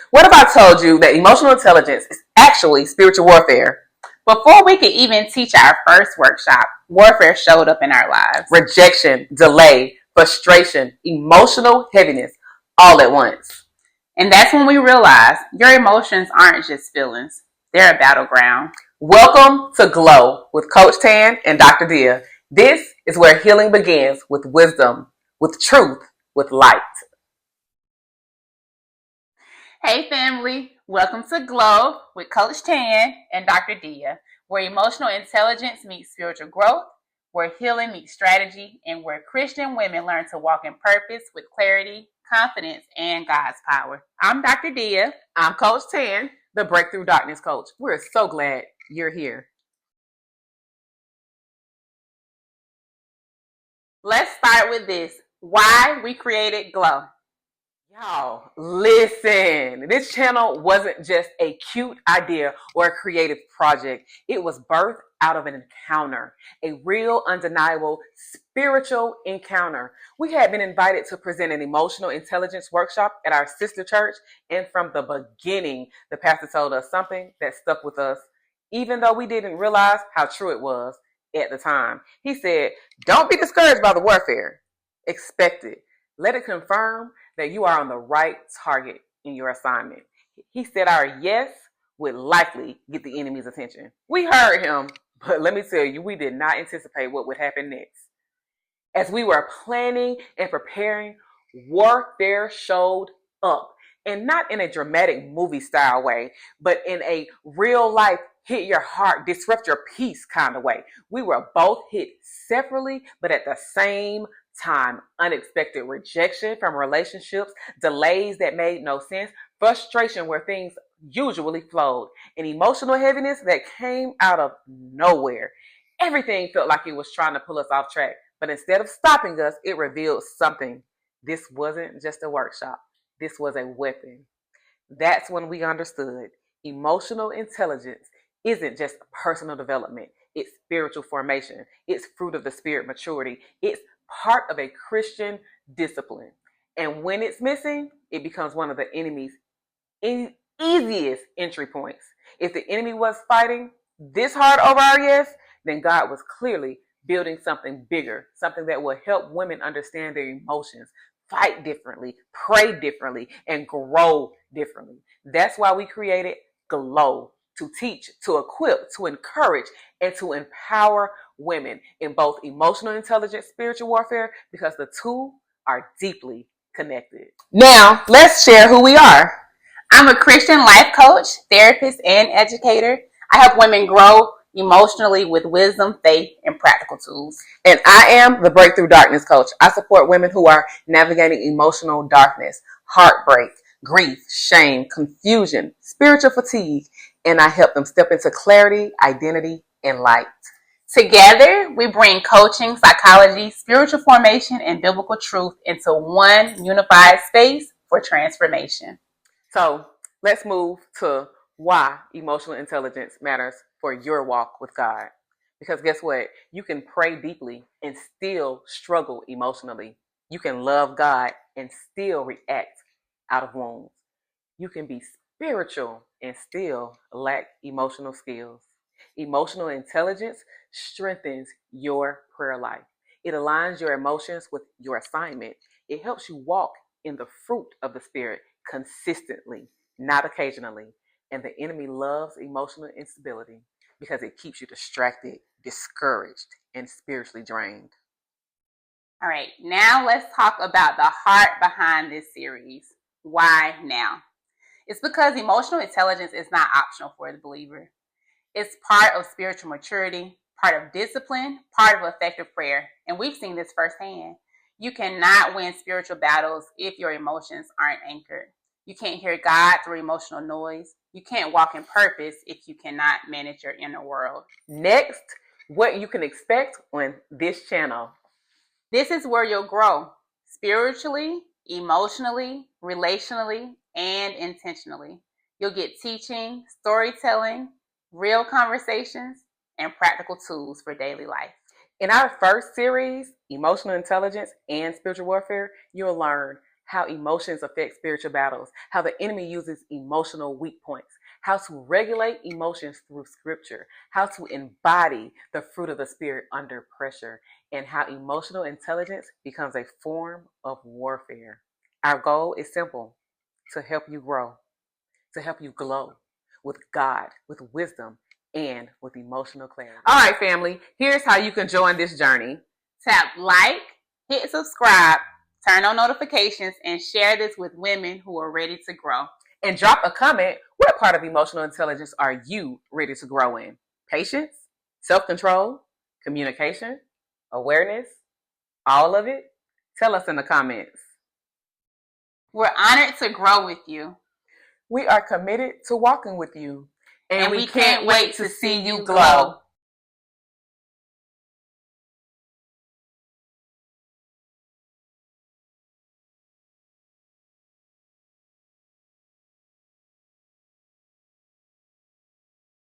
What if I told you that emotional intelligence is actually spiritual warfare? Before we could even teach our first workshop, warfare showed up in our lives. Rejection, delay, frustration, emotional heaviness, all at once. And that's when we realized your emotions aren't just feelings, they're a battleground. Welcome to Glow with Coach Tann and Dr. Dia. This is where healing begins with wisdom, with truth, with light. Hey family, welcome to Glow with Coach Tann and Dr. Dia, where emotional intelligence meets spiritual growth, where healing meets strategy, and where Christian women learn to walk in purpose with clarity, confidence, and God's power. I'm Dr. Dia. I'm Coach Tann, the Breakthrough Darkness Coach. We're so glad you're here. Let's start with this. Why we created Glow. Y'all, listen. This channel wasn't just a cute idea or a creative project. It was birthed out of an encounter, a real, undeniable spiritual encounter. We had been invited to present an emotional intelligence workshop at our sister church, and from the beginning, the pastor told us something that stuck with us, even though we didn't realize how true it was at the time. He said, "Don't be discouraged by the warfare. Expect it. Let it confirm that you are on the right target in your assignment." He said our yes would likely get the enemy's attention. We heard him, but let me tell you, we did not anticipate what would happen next. As we were planning and preparing, warfare showed up. And not in a dramatic movie style way, but in a real life, hit your heart, disrupt your peace kind of way. We were both hit separately, but at the same time. Unexpected rejection from relationships, delays that made no sense, frustration where things usually flowed, and emotional heaviness that came out of nowhere. Everything felt like it was trying to pull us off track, but instead of stopping us, it revealed something. This wasn't just a workshop. This was a weapon. That's when we understood emotional intelligence isn't just personal development. It's spiritual formation. It's fruit of the spirit maturity. It's part of a Christian discipline. And when it's missing, it becomes one of the enemy's easiest entry points. If the enemy was fighting this hard over our yes, then God was clearly building something bigger, something that will help women understand their emotions, fight differently, pray differently, and grow differently. That's why we created Glow, to teach, to equip, to encourage, and to empower women in both emotional intelligence, spiritual warfare, because the two are deeply connected. Now, let's share who we are. I'm a Christian life coach, therapist, and educator. I help women grow emotionally with wisdom, faith, and practical tools. And I am the Breakthrough Darkness Coach. I support women who are navigating emotional darkness, heartbreak, grief, shame, confusion, spiritual fatigue, and I help them step into clarity, identity, and light. Together, we bring coaching, psychology, spiritual formation, and biblical truth into one unified space for transformation. So let's move to why emotional intelligence matters for your walk with God. Because guess what? You can pray deeply and still struggle emotionally. You can love God and still react out of wounds. You can be spiritual and still lack emotional skills. Emotional intelligence strengthens your prayer life. It aligns your emotions with your assignment. It helps you walk in the fruit of the Spirit consistently, not occasionally. And the enemy loves emotional instability because it keeps you distracted, discouraged, and spiritually drained. All right, now let's talk about the heart behind this series. Why now? It's because emotional intelligence is not optional for the believer. It's part of spiritual maturity, part of discipline, part of effective prayer. And we've seen this firsthand. You cannot win spiritual battles if your emotions aren't anchored. You can't hear God through emotional noise. You can't walk in purpose if you cannot manage your inner world. Next, what you can expect on this channel. This is where you'll grow spiritually, emotionally, relationally, and intentionally. You'll get teaching, storytelling, real conversations, and practical tools for daily life. In our first series, Emotional Intelligence and Spiritual Warfare, you'll learn how emotions affect spiritual battles, how the enemy uses emotional weak points, how to regulate emotions through scripture, how to embody the fruit of the spirit under pressure, and how emotional intelligence becomes a form of warfare. Our goal is simple: to help you grow, to help you glow with God, with wisdom, and with emotional clarity. All right, family, here's how you can join this journey. Tap like, hit subscribe, turn on notifications, and share this with women who are ready to grow. And drop a comment. What part of emotional intelligence are you ready to grow in? Patience, self-control, communication, awareness, all of it? Tell us in the comments. We're honored to grow with you. We are committed to walking with you. And we can't wait to see you glow.